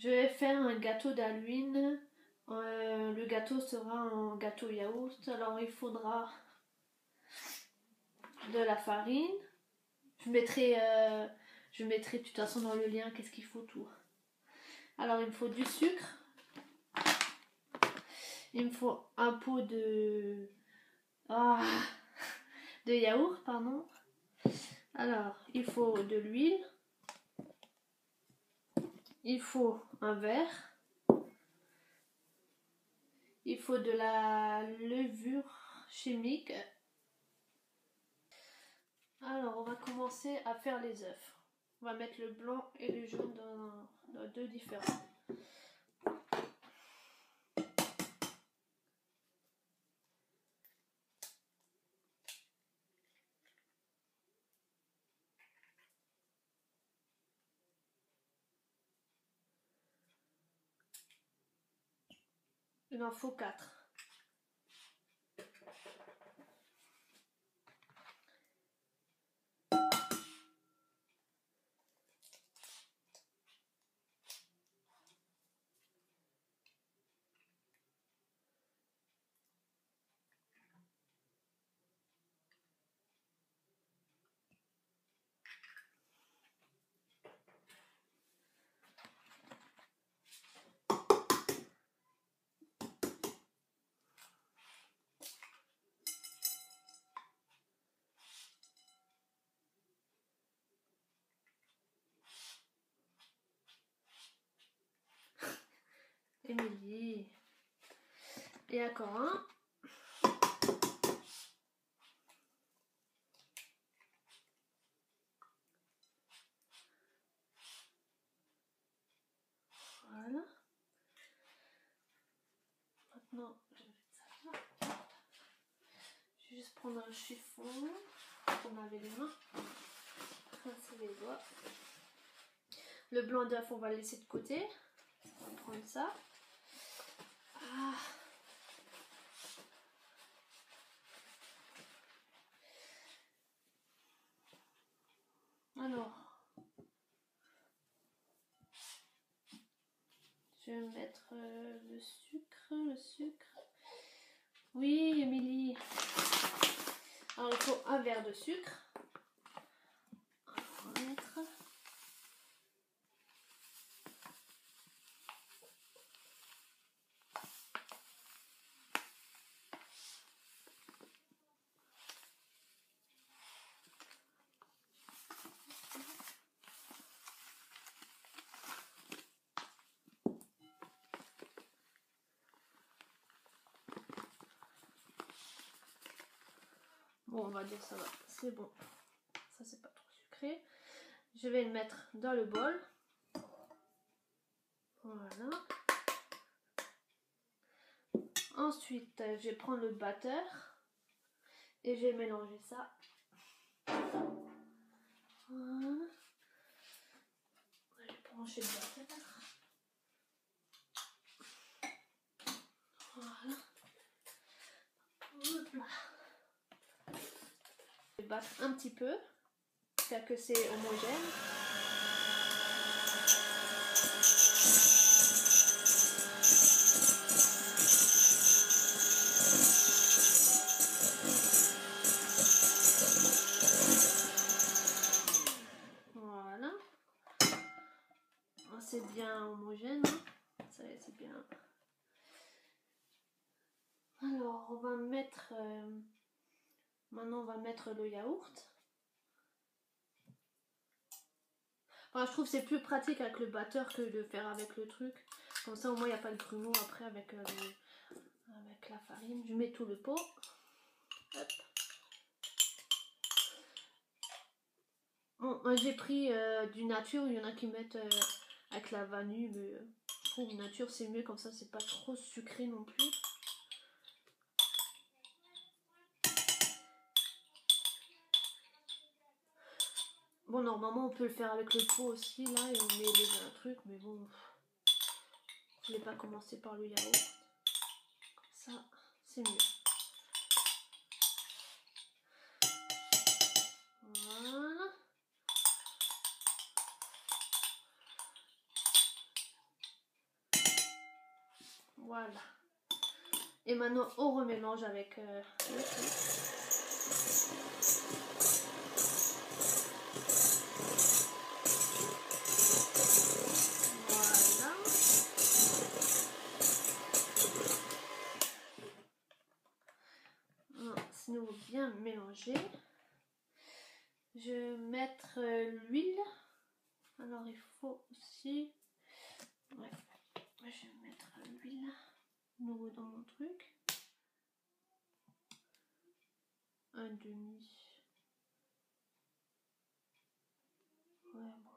Je vais faire un gâteau d'Halloween. Le gâteau sera un gâteau yaourt. Alors il faudra de la farine. Je mettrai de toute façon dans le lien qu'est-ce qu'il faut tout. Alors il me faut du sucre. Il me faut un pot de yaourt, pardon. Alors il faut de l'huile. Il faut un verre. Il faut de la levure chimique. Alors, on va commencer à faire les œufs. On va mettre le blanc et le jaune dans deux différents. Il en faut 4. Émilie. Et encore un. Voilà. Maintenant, je vais mettre ça là. Je vais juste prendre un chiffon pour laver les mains. Rincer les doigts. Le blanc d'œuf, on va le laisser de côté. On va prendre ça. Alors, je vais mettre le sucre. Oui, Émilie. Alors, il faut un verre de sucre. On va mettre. Bon, on va dire ça va, c'est bon. Ça, c'est pas trop sucré. Je vais le mettre dans le bol. Voilà. Ensuite, je vais prendre le batteur et je vais mélanger ça. Voilà. Je vais brancher le batteur. Voilà. Hop là. Je vais battre un petit peu, jusqu'à que c'est homogène. Voilà. C'est bien homogène. Ça c'est bien. Alors, on va mettre... maintenant, on va mettre le yaourt. Enfin, je trouve que c'est plus pratique avec le batteur que de faire avec le truc. Comme ça, au moins, il n'y a pas de grumeaux après avec la farine. Je mets tout le pot. Hop. Bon, moi, j'ai pris du nature. Il y en a qui mettent avec la vanille. Mais je trouve nature, c'est mieux. Comme ça, c'est pas trop sucré non plus. Bon, normalement, on peut le faire avec le pot aussi, là, et on met les trucs, mais bon, je n'ai pas commencé par le yaourt. Comme ça, c'est mieux. Voilà. Et maintenant on remélange avec le sucre. Voilà. C'est nouveau bien mélangé. Je vais mettre l'huile. Alors il faut aussi... Ouais. Je vais mettre l'huile nouveau dans mon truc. Un demi. Ouais, bon.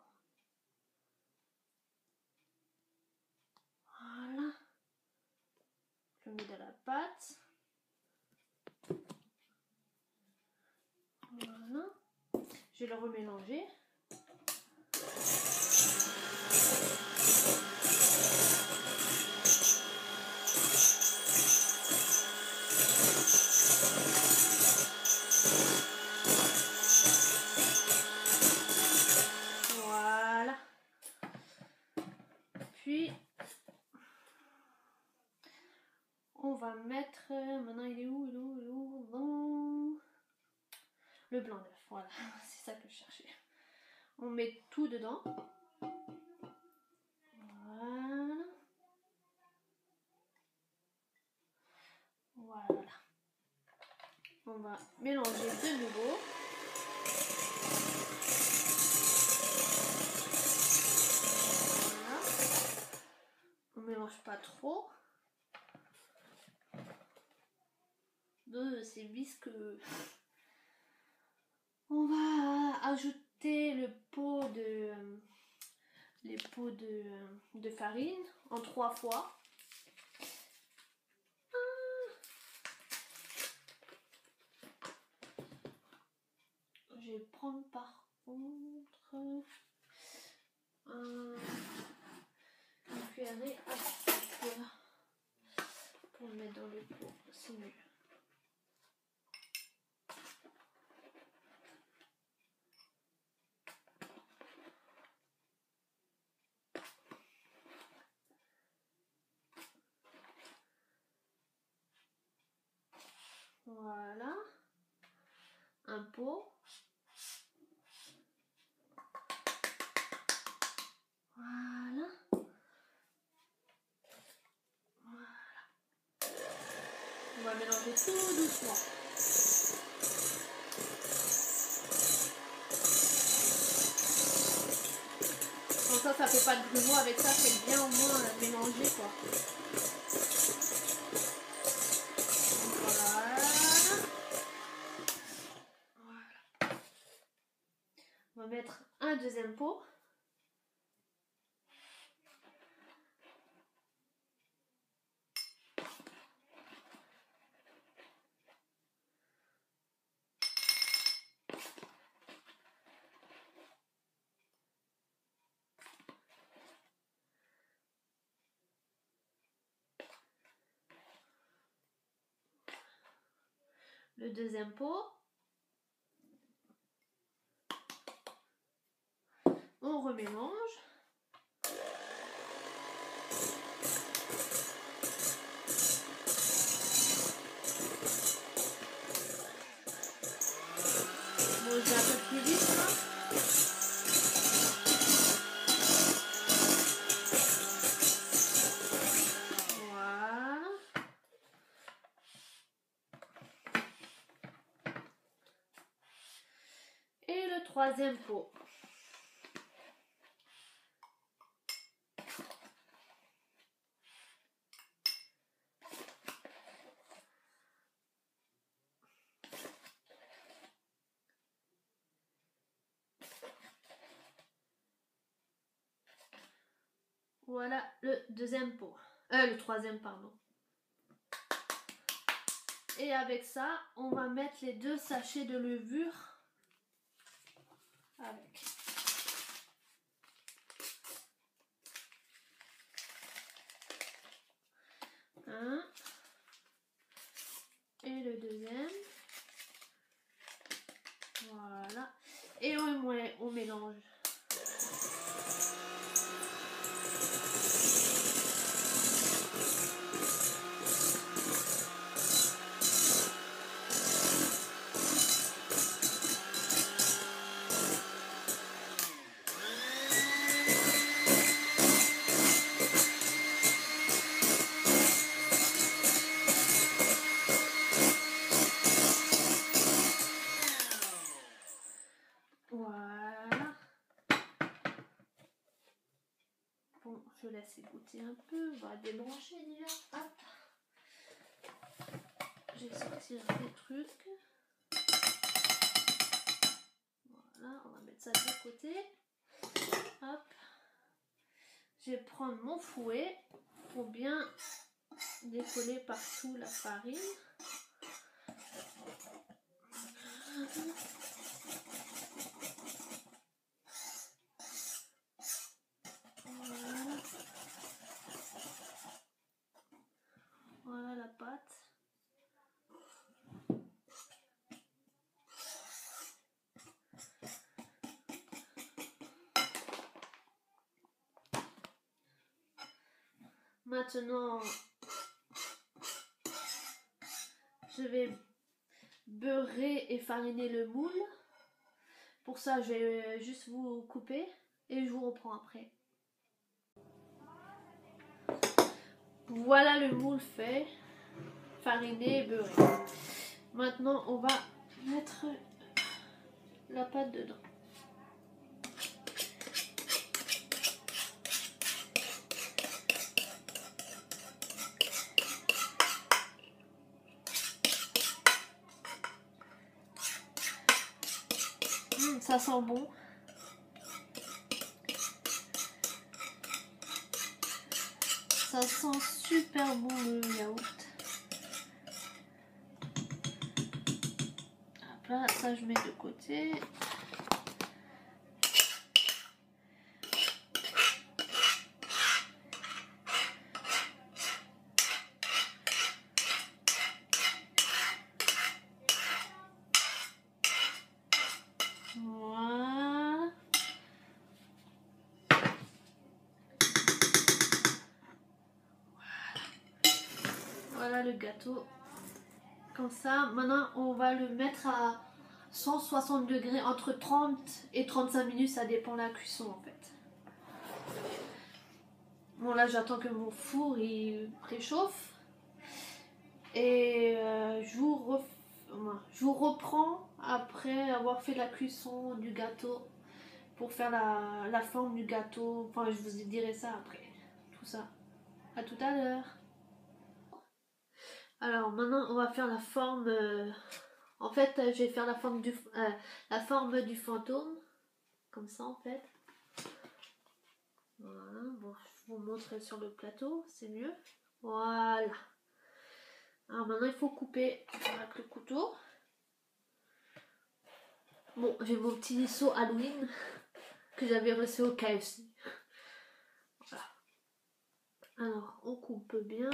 Voilà. Je mets de la pâte. Voilà. Je vais le remélanger. Voilà. Puis on va mettre, maintenant il est où, dans le blanc d'œuf, voilà, c'est ça que je cherchais. On met tout dedans. Voilà. Voilà. On va mélanger de nouveau. Voilà. On mélange pas trop. C'est visqueux. On va ajouter les pots de farine en 3 fois. Je vais prendre par contre une cuillerée à soupe pour le mettre dans le pot, c'est mieux. Voilà, un pot. Voilà. Voilà. On va mélanger tout doucement. Comme ça fait pas de grumeaux avec ça, c'est bien au moins mélanger quoi. Voilà. On va mettre un deuxième pot. Le deuxième pot. On remélange. Bon, je vais un peu plus vite là. Voilà. Et le troisième pot. Voilà le deuxième pot. Le troisième, pardon. Et avec ça, on va mettre les 2 sachets de levure. Avec. Un. Et le deuxième. Voilà. Et on mélange. laisser goûter un peu. On va débrancher déjà. Hop. Je vais sortir les trucs. Voilà, on va mettre ça de côté. Hop. Je vais prendre mon fouet pour bien décoller partout la farine. Voilà. Voilà la pâte. Maintenant, je vais beurrer et fariner le moule. Pour ça, je vais juste vous couper et je vous reprends après. Voilà le moule fait, fariné et beurré. Maintenant, on va mettre la pâte dedans. Ça sent bon. Ça sent super bon le yaourt. Hop là, ça je mets de côté. Voilà. Voilà le gâteau. Comme ça, maintenant on va le mettre à 160 degrés, entre 30 et 35 minutes, ça dépend de la cuisson en fait. Bon là j'attends que mon four il préchauffe. Et je vous reprends après avoir fait la cuisson du gâteau pour faire la forme du gâteau. Enfin, je vous dirai ça après. Tout ça. À tout à l'heure. Alors maintenant, on va faire la forme. En fait, je vais faire la forme du fantôme. Comme ça, en fait. Voilà. Bon, je vous montre sur le plateau. C'est mieux. Voilà. Alors maintenant, il faut couper avec le couteau. Bon, j'ai mon petit seau Halloween que j'avais reçu au KFC. Voilà. Alors, on coupe bien.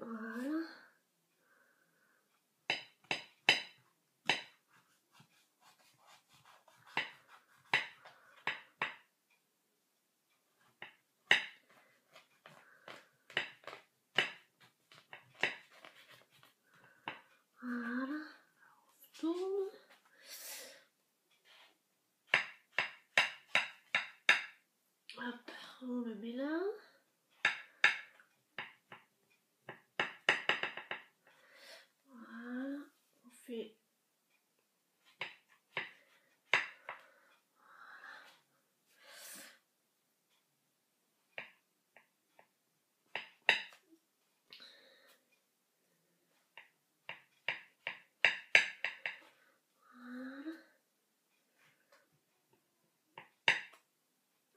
Voilà. Voilà. On tourne. Hop, on le met là. Voilà. On fait.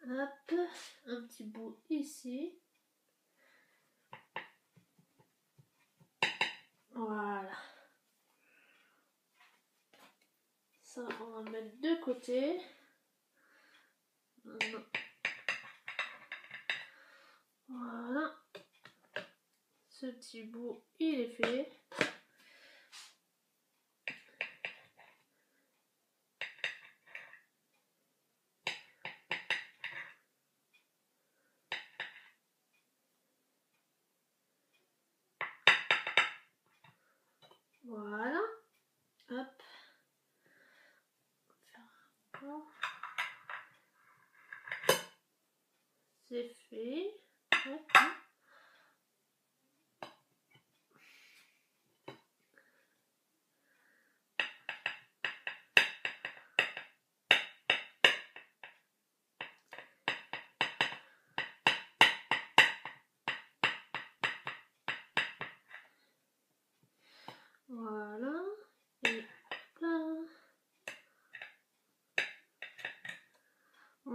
Hop, un petit bout ici. Voilà. Ça, on va mettre de côté. Voilà. Ce petit bout, il est fait. Voilà. Hop. C'est fait. Hop.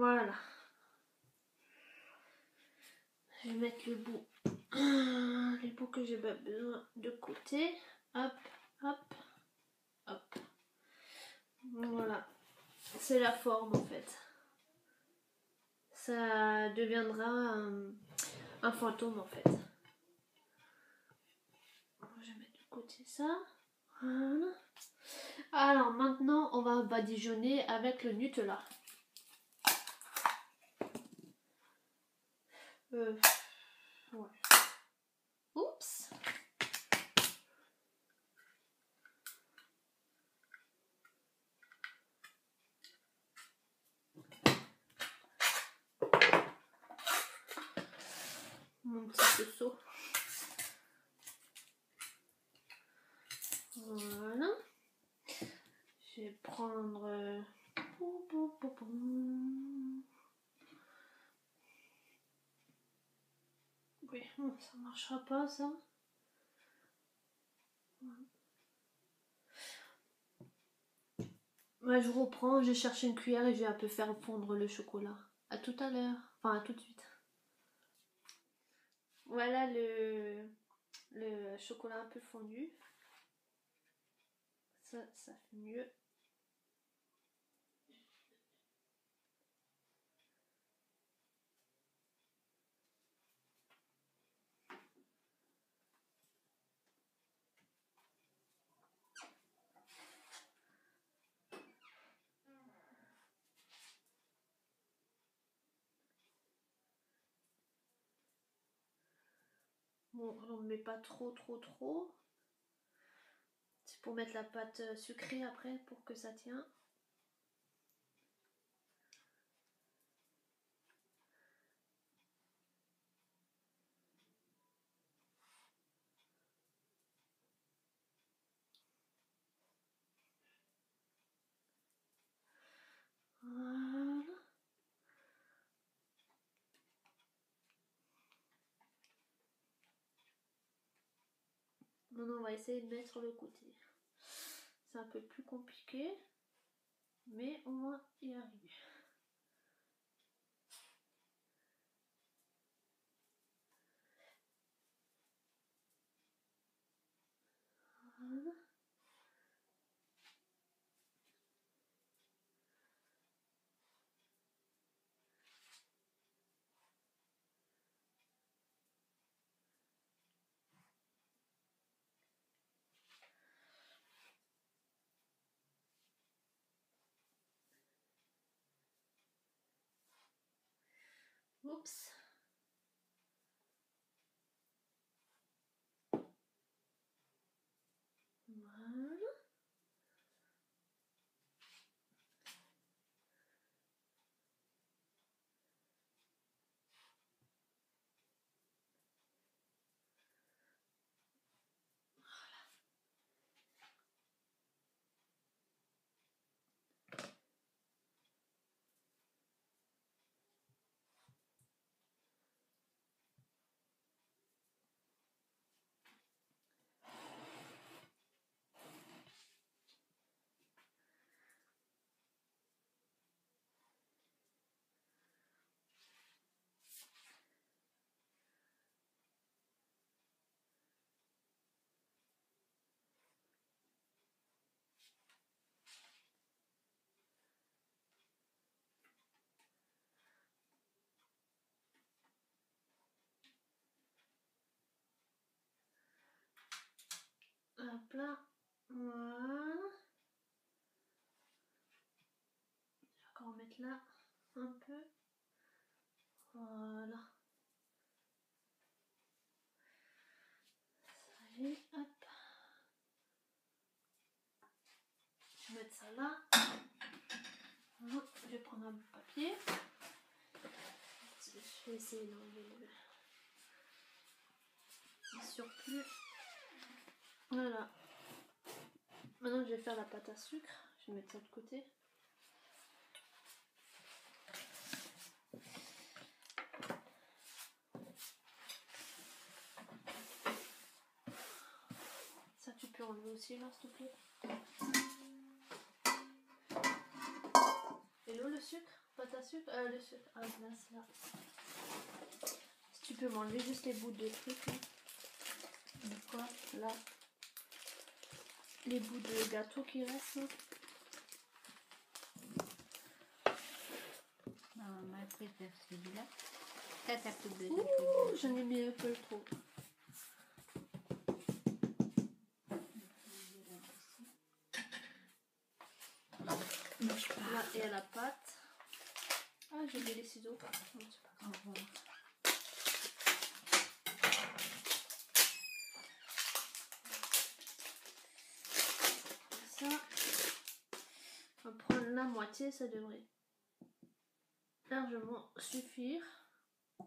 Voilà. Je vais mettre le bout. Les bouts que j'ai besoin de côté. Hop, hop, hop. Voilà. C'est la forme en fait. Ça deviendra un fantôme en fait. Je vais mettre de côté ça. Voilà. Alors maintenant on va badigeonner avec le Nutella. Ouais. Oups. Mon petit seau. Voilà. Je vais prendre... Oui, ça marchera pas ça. Ouais, je reprends, je cherche une cuillère et je vais un peu faire fondre le chocolat. À tout à l'heure. Enfin, à tout de suite. Voilà le chocolat un peu fondu. Ça fait mieux. Bon, on ne met pas trop. C'est pour mettre la pâte sucrée après pour que ça tienne. Voilà. Maintenant on va essayer de mettre le côté. C'est un peu plus compliqué, mais on va y arriver. Voilà. Oups. Voilà. Hop là. Voilà. Je vais encore en mettre là un peu. Voilà. Ça y est, hop. Je vais mettre ça là. Voilà. Je vais prendre un papier. Je vais essayer d'enlever le surplus. Voilà. Maintenant je vais faire la pâte à sucre. Je vais mettre ça de côté. Ça tu peux enlever aussi là s'il te plaît. Hello le sucre? Pas pâte à sucre, le sucre à glace là. Si tu peux m'enlever juste les bouts de trucs là. De quoi là? Les bouts de gâteau qui restent là. Maman préfère celui-là. Ça, ça peut de Ouh, j'en ai mis un peu trop. Là, il y a la pâte. Ah, j'ai oublié les ciseaux. Non, c'est pas grave. Au revoir. Ça, on va prendre la moitié, ça devrait largement suffire. Là,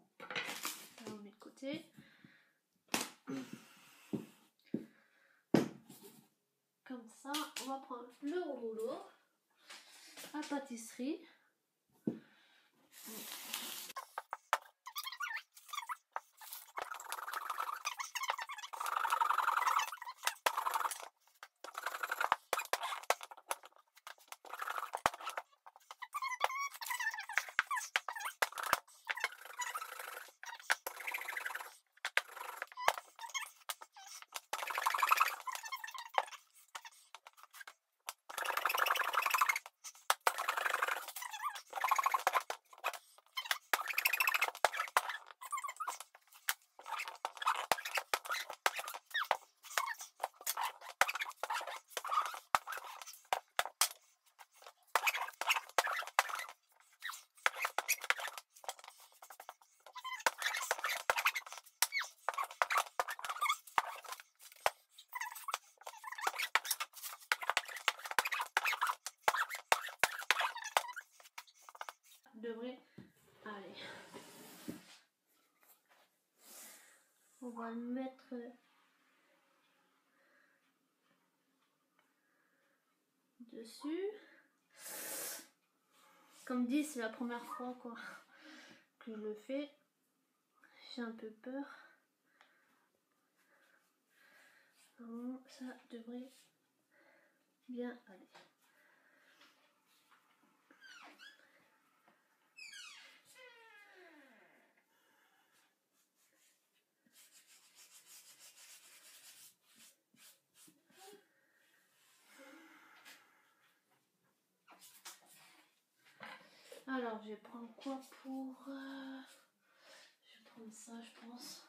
on met de côté. Comme ça, on va prendre le rouleau à pâtisserie. Devrait aller. On va le mettre dessus. Comme dit, c'est la première fois quoi que je le fais. J'ai un peu peur. Normalement, ça devrait bien aller. Alors, je vais prendre quoi pour... Je vais prendre ça, je pense.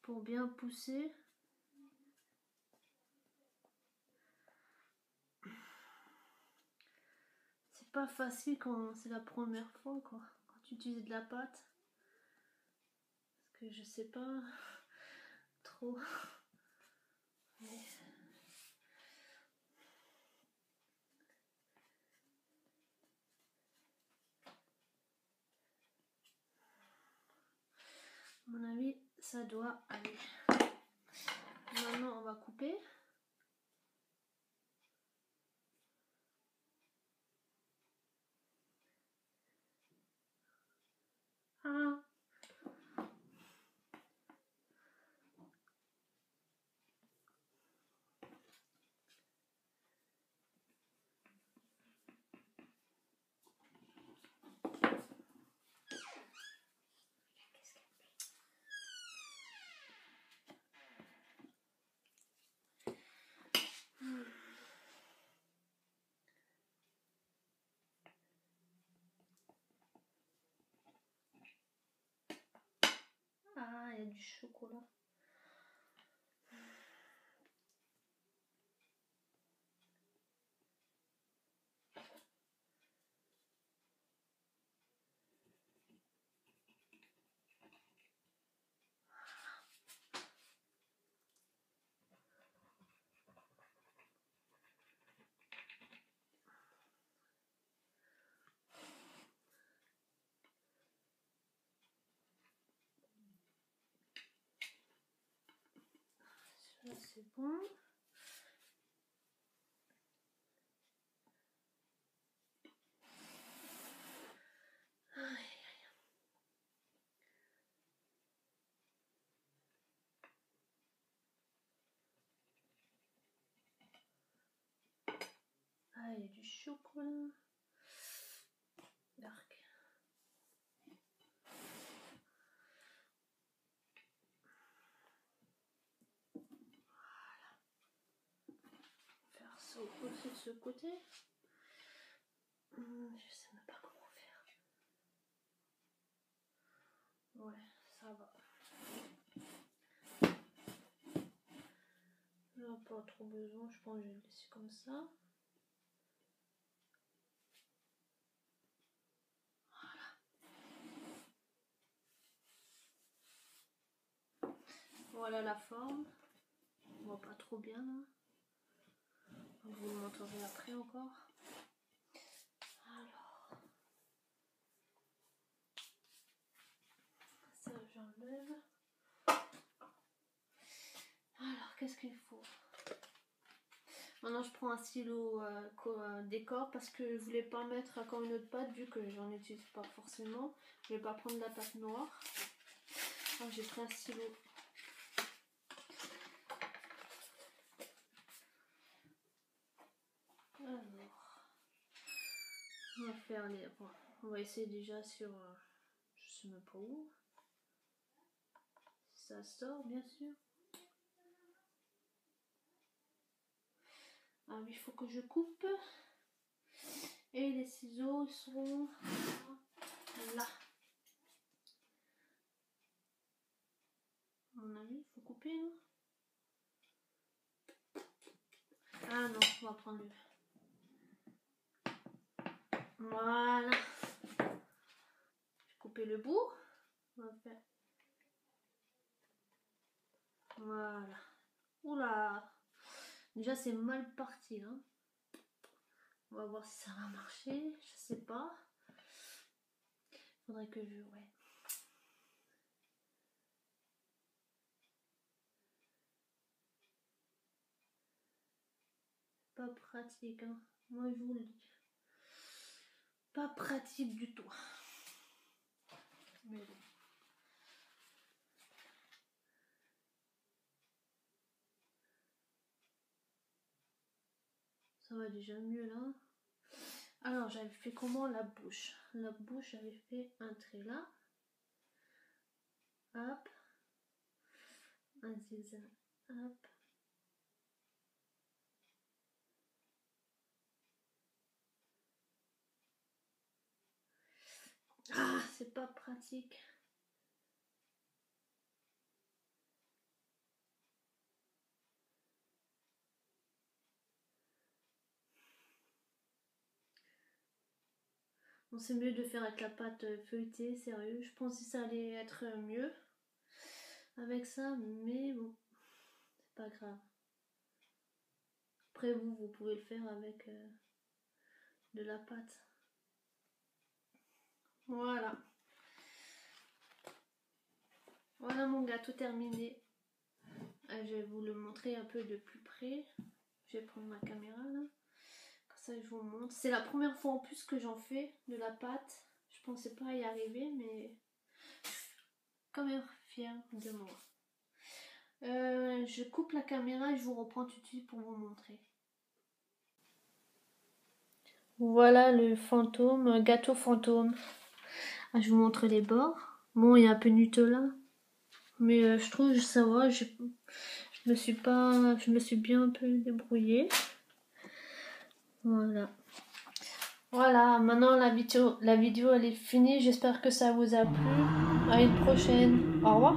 Pour bien pousser. C'est pas facile quand c'est la première fois, quoi. Quand tu utilises de la pâte. Parce que je sais pas trop. Mais... à mon avis, ça doit aller. Maintenant, on va couper. Ah. Ah, il y a du chocolat. Ça, c'est bon. Ah, il y a du chocolat. Vers aussi de ce côté. Je sais même pas comment faire. Ouais, ça va. Là, pas trop besoin, je pense que je vais le laisser comme ça. Voilà la forme. On voit pas trop bien là. Je vous le montrerai après encore. Alors, ça j'enlève. Alors, qu'est-ce qu'il faut? Maintenant, je prends un stylo décor parce que je voulais pas mettre encore une autre pâte vu que j'en utilise pas forcément. Je vais pas prendre de la pâte noire. Alors, j'ai pris un stylo. Alors, on va faire les. Bon, on va essayer déjà sur. Je sais même pas où. Ça sort, bien sûr. Ah oui, il faut que je coupe. Et les ciseaux seront là. À mon avis, il faut couper, non? Ah non, on va prendre le. Voilà. J'ai coupé le bout. On va faire. Voilà. Oula. Déjà, c'est mal parti, hein. On va voir si ça va marcher. Je sais pas. Faudrait que je. Ouais. Pas pratique, hein. Moi, je vous le dis. Pas pratique du tout. Mais bon. Ça va déjà mieux là. Alors, j'avais fait comment la bouche? La bouche, j'avais fait un trait là. Hop. Un zigzag. Hop. Ah, c'est pas pratique. Bon, c'est mieux de faire avec la pâte feuilletée, sérieux. Je pensais que ça allait être mieux avec ça, mais bon, c'est pas grave. Après, vous pouvez le faire avec de la pâte. Voilà. Voilà mon gâteau terminé. Je vais vous le montrer un peu de plus près. Je vais prendre ma caméra là. Comme ça, je vous montre. C'est la première fois en plus que j'en fais de la pâte. Je pensais pas y arriver, mais je suis quand même fière de moi. Je coupe la caméra et je vous reprends tout de suite pour vous montrer. Voilà le fantôme, gâteau fantôme. Ah, je vous montre les bords. Bon, il y a un peu Nutella, mais je trouve que ça va. Je me suis bien un peu débrouillée. Voilà. Voilà, maintenant la vidéo elle est finie. J'espère que ça vous a plu. À une prochaine. Au revoir.